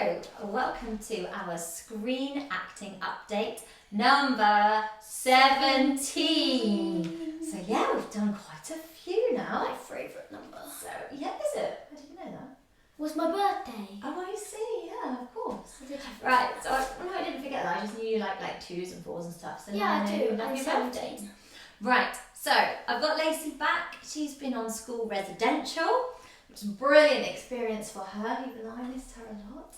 So, welcome to our screen acting update number 17. So yeah, we've done quite a few now. My favourite number. So, yeah, is it? I didn't know that. Was my birthday. Oh, I see, yeah, of course. I did have Right, so I didn't forget that. I just knew you like 2s and 4s and stuff. So yeah, now I know do. you love I'm your 17. birthday. Right, so I've got Lacey back. She's been on school residential, which was a brilliant experience for her, even though I missed her a lot.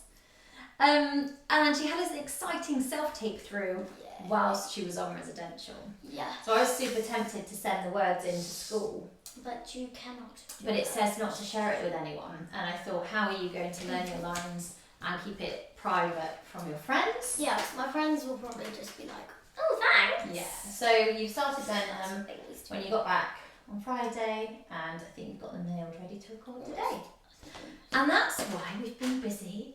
And she had an exciting self-tape through whilst she was on residential. Yeah. So I was super tempted to send the words into school. But you cannot. But it says not to share it with anyone. And I thought, how are you going to learn your lines and keep it private from your friends? Yeah, my friends will probably just be like, oh, thanks. Yeah. So you started then when you got back on Friday, and I think you've got them nailed ready to record today. And that's why we've been busy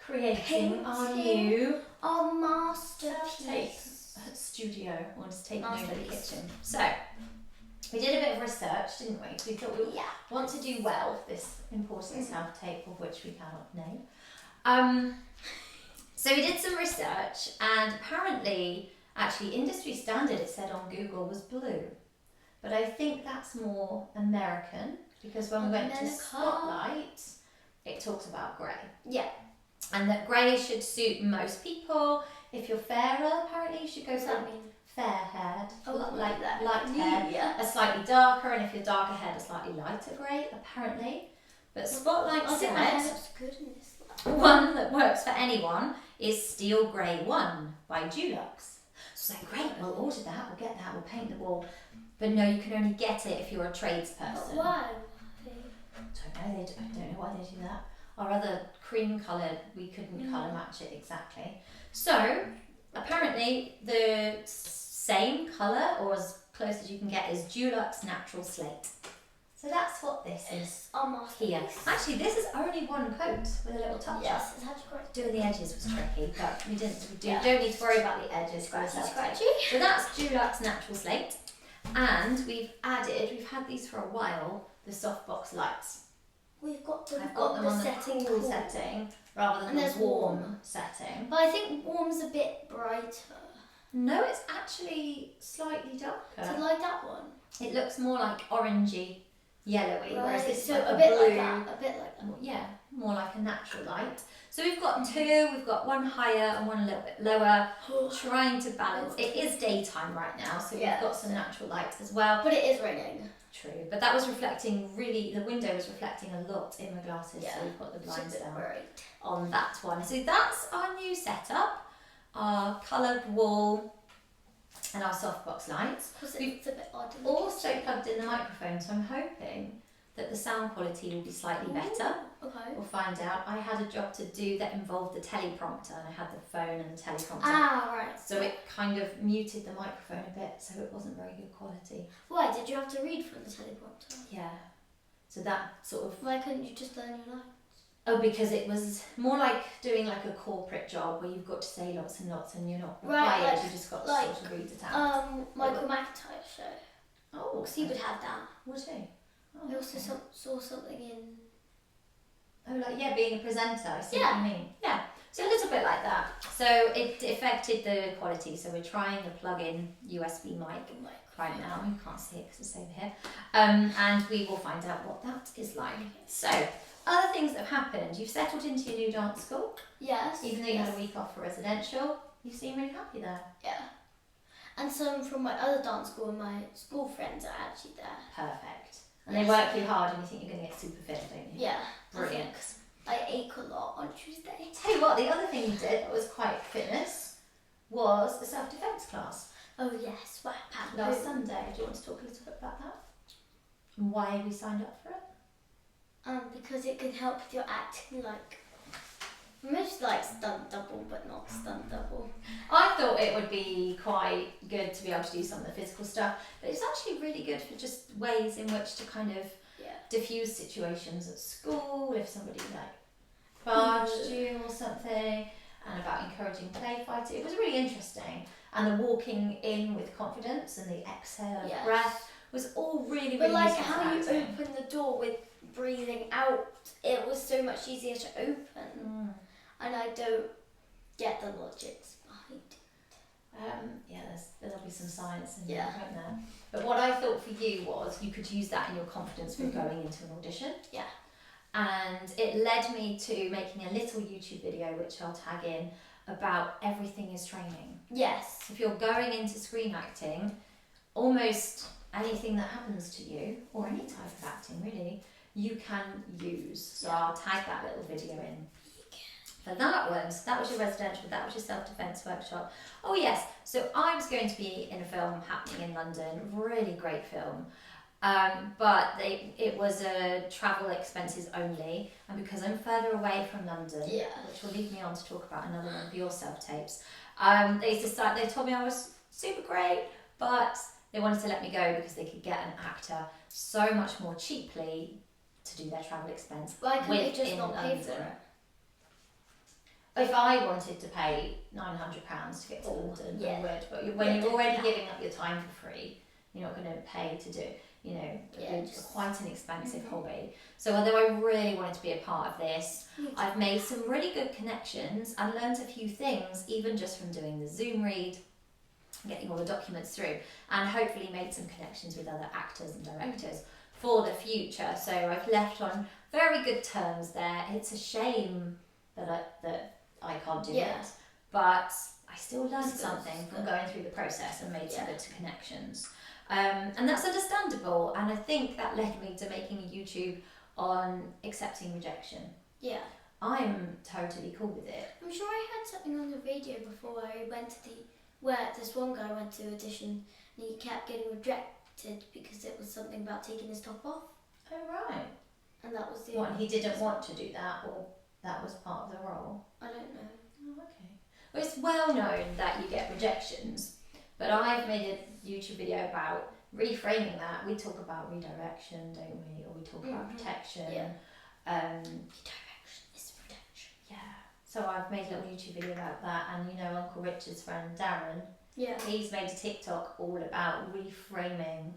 creating our new our masterpiece studio. I want to take over the kitchen. So we did a bit of research, didn't we? We thought we want to do well with this important self-tape, of which we cannot name. So we did some research, and apparently, actually, industry standard, it said on Google, was blue. But I think that's more American, because when we went to Spotlight, it talks about grey. Yeah. And that grey should suit most people. If you're fairer, apparently, you should go for fair-haired, like that. light-haired, a slightly darker, and if you're darker-haired, a slightly lighter grey, apparently. But Spotlight said good in this one that works for anyone is Steel Grey 1 by Dulux. So it's like, great, we'll order that, we'll get that, we'll paint the wall. But no, you can only get it if you're a tradesperson. Why? I don't know why they do that. Our other cream coloured, we couldn't colour match it exactly. So apparently the same colour, or as close as you can get, is Dulux Natural Slate. So that's what this is here. Actually, this is only one coat with a little touch up. Yes, it's actually quite Doing the edges was tricky, but we don't need to worry about the edges. scratchy. So that's Dulux Natural Slate. And we've had these for a while, the softbox lights. I've got them on the cool setting rather than the warm setting. But I think warm's a bit brighter. No, it's actually slightly darker. Do you like that one? It looks more like orangey, yellowy, whereas this is like a bit blue. like that. A bit like that. Yeah, more like a natural light. So we've got two. We've got one higher and one a little bit lower, trying to balance. It is daytime right now, so we've got some natural lights as well. But it is raining. True, but that was reflecting the window was reflecting a lot in the glasses, so we've got the blinds down on that one. So that's our new setup, our coloured wall and our softbox lights. We've also plugged in the microphone, so I'm hoping that the sound quality will be slightly better. Okay. We'll find out. I had a job to do that involved the teleprompter, and I had the phone and the teleprompter. Ah, right. So it kind of muted the microphone a bit, so it wasn't very good quality. Why? Did you have to read from the teleprompter? Yeah. So that sort of... Why couldn't you just learn your lines? Oh, because it was more like doing like a corporate job where you've got to say lots and lots and you're not required, you just got to sort of read it out. Michael McIntyre's show. Oh, because he would have that. Would he? Oh, I also saw something in... Oh, like, being a presenter, I see what you mean. Yeah, so a little bit like that. So it affected the quality, so we're trying the plug-in USB mic right now. You can't see it because it's over here. And we will find out what that is like. So, other things that have happened. You've settled into your new dance school. Yes. Even though you had a week off for residential, you seem really happy there. Yeah. And some from my other dance school and my school friends are actually there. Perfect. And they work you hard and you think you're going to get super fit, don't you? Yeah. Brilliant. I ache a lot on Tuesday. Tell you what, the other thing you did that was quite fitness was a self-defence class. Oh yes, what happened? Last Sunday. Do you want to talk a little bit about that? And why we signed up for it? Because it can help with your acting, most like stunt double, but not stunt double. I thought it would be quite good to be able to do some of the physical stuff, but it's actually really good for just ways in which to kind of diffuse situations at school, if somebody barged you or something, and about encouraging play fighting. It was really interesting. And the walking in with confidence and the exhale of breath was all really, really But useful how you open the door with breathing out, it was so much easier to open. And I don't get the logics behind it. Yeah, there'll be some science in there, won't there? But what I thought for you was you could use that in your confidence for going into an audition. Yeah. And it led me to making a little YouTube video, which I'll tag in, about everything is training. Yes. If you're going into screen acting, almost anything that happens to you, or any type of acting really, you can use. So I'll tag that little video in. For that one, so that was your residential, that was your self-defence workshop. Oh yes, so I was going to be in a film happening in London, really great film. But it was a travel expenses only, and because I'm further away from London, which will lead me on to talk about another one of your self-tapes, they told me I was super great, but they wanted to let me go because they could get an actor so much more cheaply to do their travel expense. Why couldn't they just within not pay for London. it? If I wanted to pay £900 to get to London, I would. But when you're already giving up your time for free, you're not going to pay to do, it's quite an expensive hobby. So although I really wanted to be a part of this, I've made some really good connections and learned a few things, even just from doing the Zoom read, getting all the documents through, and hopefully made some connections with other actors and directors for the future. So I've left on very good terms there. It's a shame that I can't do it, but I still learned something from going through the process and made some good connections. And that's understandable, and I think that led me to making a YouTube on accepting rejection. Yeah. I'm totally cool with it. I'm sure I had something on the radio before where I went to where this one guy went to audition and he kept getting rejected because it was something about taking his top off. Oh right. And that was the What, he didn't want to do that, or that was part of the role? I don't know. Oh, okay. Well, it's well known that you get rejections, but I've made a YouTube video about reframing that. We talk about redirection, don't we? Or we talk about protection. Yeah. Redirection is protection. Yeah. So I've made a little YouTube video about that, and Uncle Richard's friend Darren, he's made a TikTok all about reframing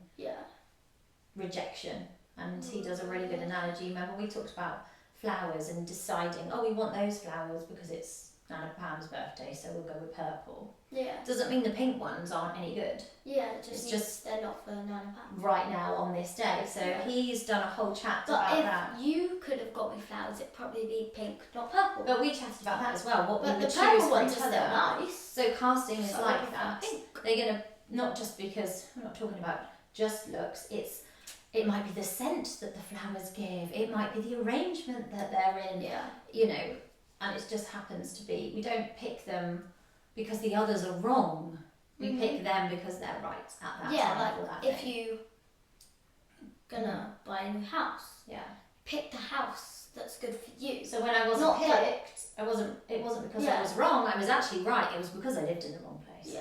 rejection, and he does a really good analogy. Remember we talked about flowers and deciding, we want those flowers because it's Nana Pam's birthday, so we'll go with purple. Yeah. Doesn't mean the pink ones aren't any good. Yeah, it's just they're not for Nana Pam. Right now on this day. So he's done a whole chat about that. But if you could have got me flowers, it'd probably be pink, not purple. But we chatted about that as well. What but we would the choose purple for ones each are other. still nice. So casting is So like that. pink. They're gonna, not just because we're not talking about just looks, it might be the scent that the flowers give, it might be the arrangement that they're in, and it just happens to be, we don't pick them because the others are wrong, we pick them because they're right at that time or that if day. you gonna buy a new house, pick the house that's good for you. So when I wasn't picked, it wasn't because I was wrong, I was actually right, it was because I lived in the wrong place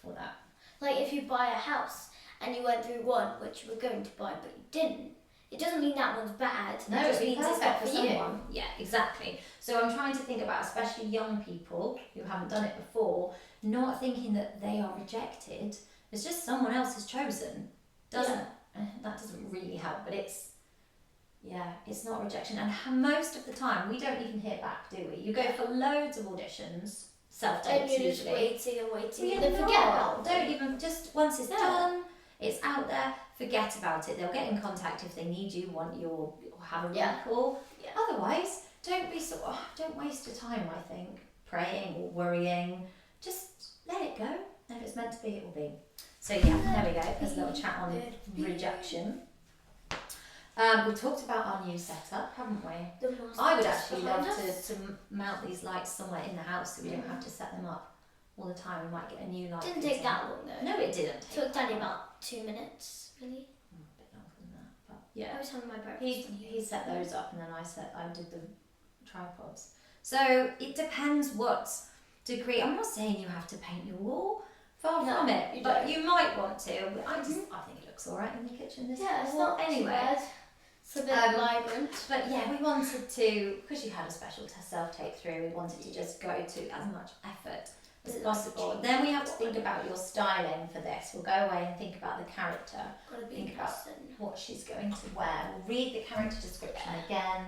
for that. Like if you buy a house and you went through one which you were going to buy but you didn't, it doesn't mean that one's bad. No, it just it'd be means it's perfect not for for you. someone. Yeah, exactly. So I'm trying to think about, especially young people who haven't done it before, not thinking that they are rejected. It's just someone else has chosen. That doesn't really help, but it's not rejection. And most of the time, we don't even hear back, do we? You go for loads of auditions, self-tapes And you're just usually. waiting, and then forget about it. Don't even, just once it's done, it's out there, forget about it. They'll get in contact if they need you, want you, or have a recall. Otherwise, don't waste your time, I think, praying or worrying. Just let it go. And if it's meant to be, it will be. So there we go. There's a little chat on rejection. We talked about our new setup, haven't we? I would actually love to mount these lights somewhere in the house so we don't have to set them up all the time. We might get a new light. Didn't take that long though. No, it didn't. It took Danny about 2 minutes, really. A bit longer than that, but I was having my breakfast. He set those up, and then I did the tripods. So it depends what degree. I'm not saying you have to paint your wall. Far from it, but you might want to. I think it looks alright in the kitchen. This it's not anyway. too bad. It's a bit vibrant. But yeah, we wanted to, because you had a special self-tape through, we wanted to just go to as much effort as possible. Then we have to think about your styling for this. We'll go away and think about the character. Gotta be Think about what she's going to wear. We'll read the character description again,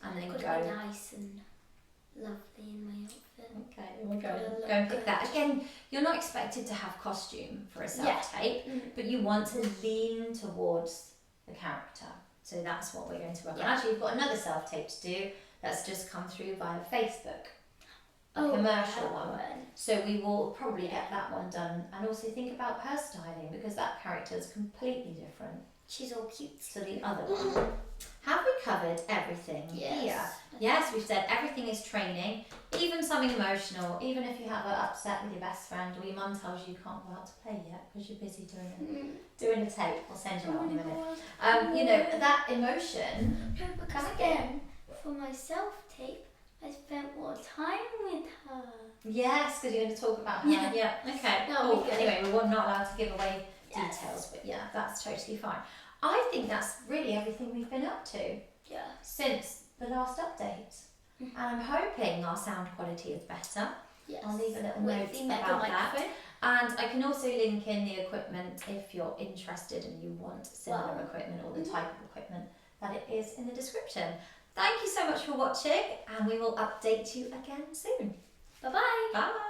and then gotta be nice and lovely in my outfit. Okay, we'll go and pick that. Again, you're not expected to have costume for a self-tape, but you want to lean towards the character. So that's what we're going to work on. Actually, we've got another self-tape to do that's just come through via Facebook. A commercial one. So we will probably get that one done, and also think about her styling, because that character is completely different. She's all cute. To the other one. Have we covered everything here? Yes, we've said everything is training, even something emotional, even if you have an upset with your best friend or your mum tells you can't go out to play yet because you're busy doing a tape. I'll send you out in a minute. You know, that emotion. No, because again, for my self-tape, I spent more time with her. Yes, because you're going to talk about her. Yeah. Okay. Cool. Anyway, we're not allowed to give away details, but yeah, that's totally fine. I think that's really everything we've been up to since the last update. And I'm hoping our sound quality is better. Yes. I'll leave a little note about that. And I can also link in the equipment if you're interested and you want similar equipment or the type of equipment, that it is in the description. Thank you so much for watching, and we will update you again soon. Bye-bye. Bye.